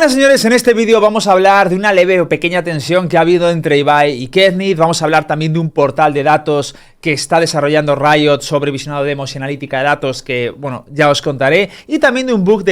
Bien, señores, en este vídeo vamos a hablar de una leve o pequeña tensión que ha habido entre Ibai y Keznit. Vamos a hablar también de un portal de datos que está desarrollando Riot sobre visionado de demos y analítica de datos que, bueno, ya os contaré. Y también de un bug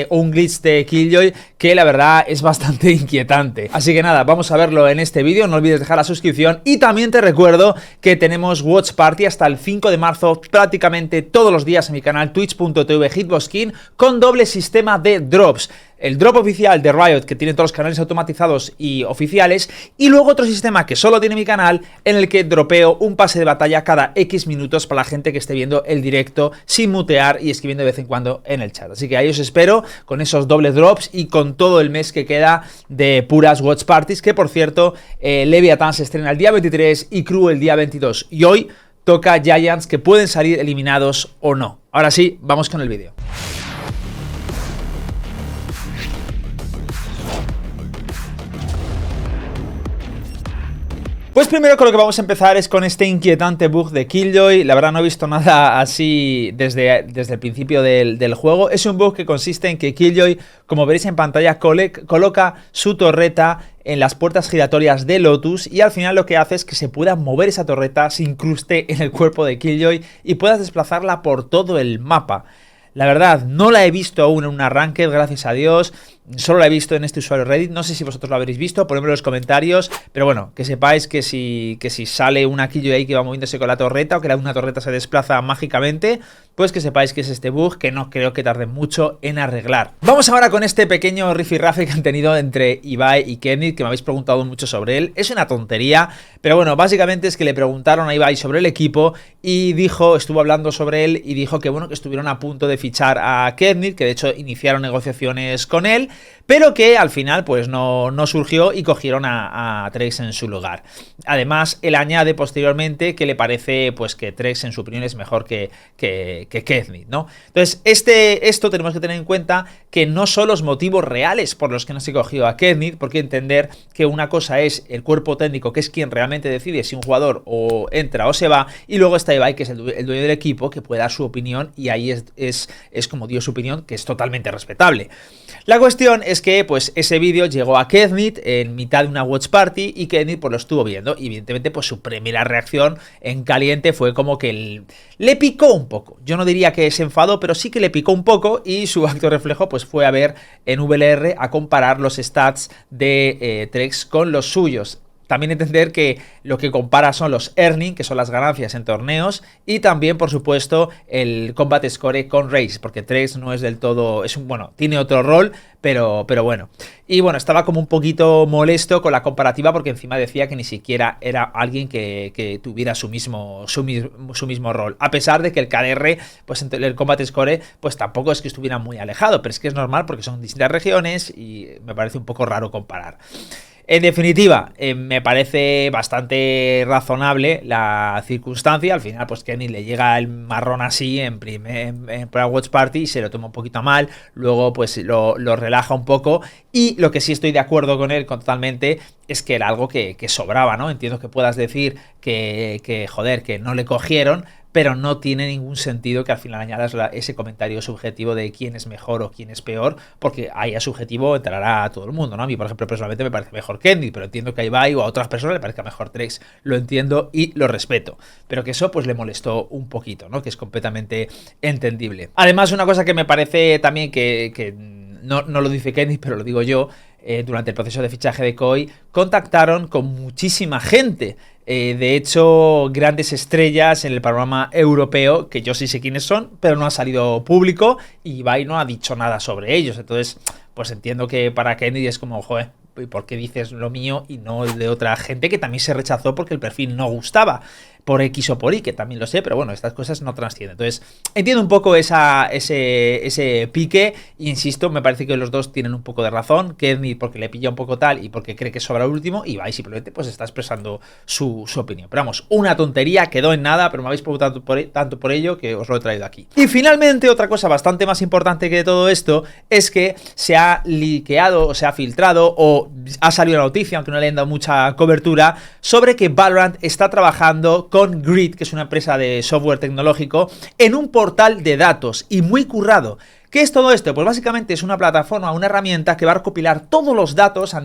o un glitch de Killjoy que la verdad es bastante inquietante. Así que nada, vamos a verlo en este vídeo. No olvides dejar la suscripción y también te recuerdo que tenemos Watch Party hasta el 5 de marzo prácticamente todos los días en mi canal twitch.tv hitboxking con doble sistema de drops. El drop oficial de Riot, que tiene todos los canales automatizados y oficiales, y luego otro sistema que solo tiene mi canal, en el que dropeo un pase de batalla cada X minutos para la gente que esté viendo el directo sin mutear y escribiendo de vez en cuando en el chat. Así que ahí os espero con esos dobles drops y con todo el mes que queda de puras Watch Parties, que por cierto, Leviathan se estrena el día 23 y Crew el día 22. Y hoy toca Giants, que pueden salir eliminados o no. Ahora sí, vamos con el vídeo. Pues primero con lo que vamos a empezar es con este inquietante bug de Killjoy. La verdad no he visto nada así desde el principio del juego. Es un bug que consiste en que Killjoy, como veréis en pantalla, coloca su torreta en las puertas giratorias de Lotus y al final lo que hace es que se pueda mover esa torreta, se incruste en el cuerpo de Killjoy y puedas desplazarla por todo el mapa. La verdad, no la he visto aún en una ranked, gracias a Dios. Solo la he visto en este usuario Reddit. No sé si vosotros lo habréis visto, ponedmelo en los comentarios. Pero bueno, que sepáis que si sale una Killjoy ahí que va moviéndose con la torreta o que una torreta se desplaza mágicamente, pues que sepáis que es este bug que no creo que tarde mucho en arreglar. Vamos ahora con este pequeño rifirrafe que han tenido entre Ibai y Keznit, que me habéis preguntado mucho sobre él. Es una tontería, pero bueno, básicamente es que le preguntaron a Ibai sobre el equipo y estuvo hablando sobre él y dijo que bueno, que estuvieron a punto de fichar a Keznit, que de hecho iniciaron negociaciones con él, pero que al final pues no surgió y cogieron a Trex en su lugar. Además, él añade posteriormente que le parece pues que Trex en su opinión es mejor que Keznit, ¿no? Entonces, esto tenemos que tener en cuenta que no son los motivos reales por los que no se cogió a Keznit, porque entender que una cosa es el cuerpo técnico, que es quien realmente decide si un jugador o entra o se va, y luego está Ibai, que es el dueño del equipo, que puede dar su opinión, y ahí es como dio su opinión, que es totalmente respetable. La cuestión es que pues ese vídeo llegó a Keznit en mitad de una watch party y Keznit pues lo estuvo viendo y evidentemente pues su primera reacción en caliente fue como que le picó un poco. Yo no diría que se enfadó, pero sí que le picó un poco y su acto reflejo pues fue a ver en VLR a comparar los stats de Trex con los suyos. También entender que lo que compara son los earnings, que son las ganancias en torneos, y también, por supuesto, el combat score con Raze, porque Trex no es del todo, bueno, tiene otro rol, pero bueno. Y bueno, estaba como un poquito molesto con la comparativa, porque encima decía que ni siquiera era alguien que tuviera su mismo rol, a pesar de que el KDR, pues el combat score, pues tampoco es que estuviera muy alejado, pero es que es normal porque son distintas regiones y me parece un poco raro comparar. En definitiva, me parece bastante razonable la circunstancia. Al final, pues Keznit le llega el marrón así en Watch Party y se lo toma un poquito mal. Luego, pues lo relaja un poco. Y lo que sí estoy de acuerdo con él totalmente es que era algo que sobraba, ¿no? Entiendo que puedas decir joder, que no le cogieron, pero no tiene ningún sentido que al final añadas ese comentario subjetivo de quién es mejor o quién es peor, porque ahí a subjetivo entrará a todo el mundo, ¿no? A mí, por ejemplo, personalmente me parece mejor Keznit, pero entiendo que a Ibai o a otras personas le parezca mejor Trex. Lo entiendo y lo respeto, pero que eso pues le molestó un poquito, ¿no? Que es completamente entendible. Además, una cosa que me parece también que no lo dice Keznit, pero lo digo yo, durante el proceso de fichaje de Koi, contactaron con muchísima gente. De hecho, grandes estrellas en el panorama europeo, que yo sí sé quiénes son, pero no ha salido público y Ibai no ha dicho nada sobre ellos. Entonces, pues entiendo que para Keznit es como, joder, ¿por qué dices lo mío y no el de otra gente que también se rechazó porque el perfil no gustaba? Por X o por Y, que también lo sé, pero bueno, estas cosas no trascienden. Entonces, entiendo un poco ese pique, e insisto, me parece que los dos tienen un poco de razón. Keznit porque le pilla un poco tal y porque cree que sobra el último, y Ibai simplemente pues está expresando su opinión. Pero vamos, una tontería, quedó en nada, pero me habéis preguntado tanto por ello que os lo he traído aquí. Y finalmente, otra cosa bastante más importante que todo esto es que se ha liqueado o se ha filtrado o ha salido la noticia, aunque no le han dado mucha cobertura, sobre que Valorant está trabajando con Grid, que es una empresa de software tecnológico, en un portal de datos y muy currado, ¿Qué es todo esto? Pues básicamente es una plataforma, una herramienta que va a recopilar todos los datos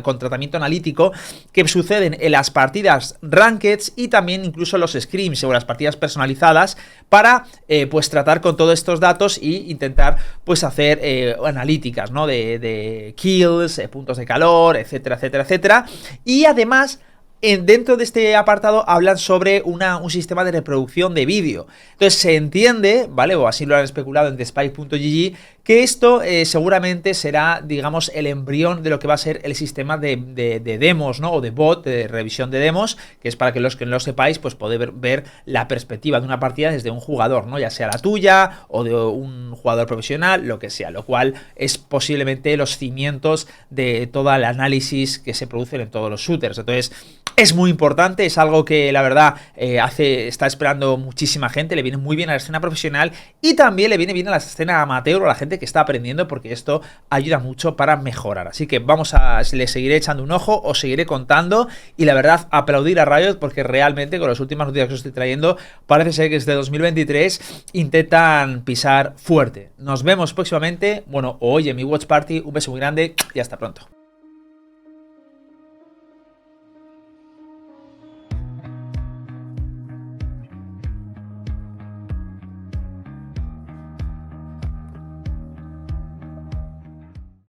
con tratamiento analítico que suceden en las partidas rankeds y también incluso los scrims o las partidas personalizadas para pues tratar con todos estos datos y intentar pues hacer analíticas, ¿no? De kills, puntos de calor, etcétera, etcétera, etcétera. Y además dentro de este apartado hablan sobre un sistema de reproducción de vídeo. Entonces se entiende, ¿vale? O así lo han especulado en TheSpy.gg, que esto seguramente será, digamos, el embrión de lo que va a ser el sistema de demos, ¿no? O de bot, de revisión de demos, que es para que los que no lo sepáis, pues poder ver la perspectiva de una partida desde un jugador, ¿no? Ya sea la tuya o de un jugador profesional, lo que sea, lo cual es posiblemente los cimientos de todo el análisis que se producen en todos los shooters. Entonces, es muy importante, es algo que la verdad está esperando muchísima gente, le viene muy bien a la escena profesional y también le viene bien a la escena amateur o a la gente que está aprendiendo, porque esto ayuda mucho para mejorar. Así que le seguiré echando un ojo, os seguiré contando y la verdad aplaudir a Riot porque realmente con las últimas noticias que os estoy trayendo parece ser que desde 2023 intentan pisar fuerte. Nos vemos próximamente, bueno, hoy en mi Watch Party, un beso muy grande y hasta pronto.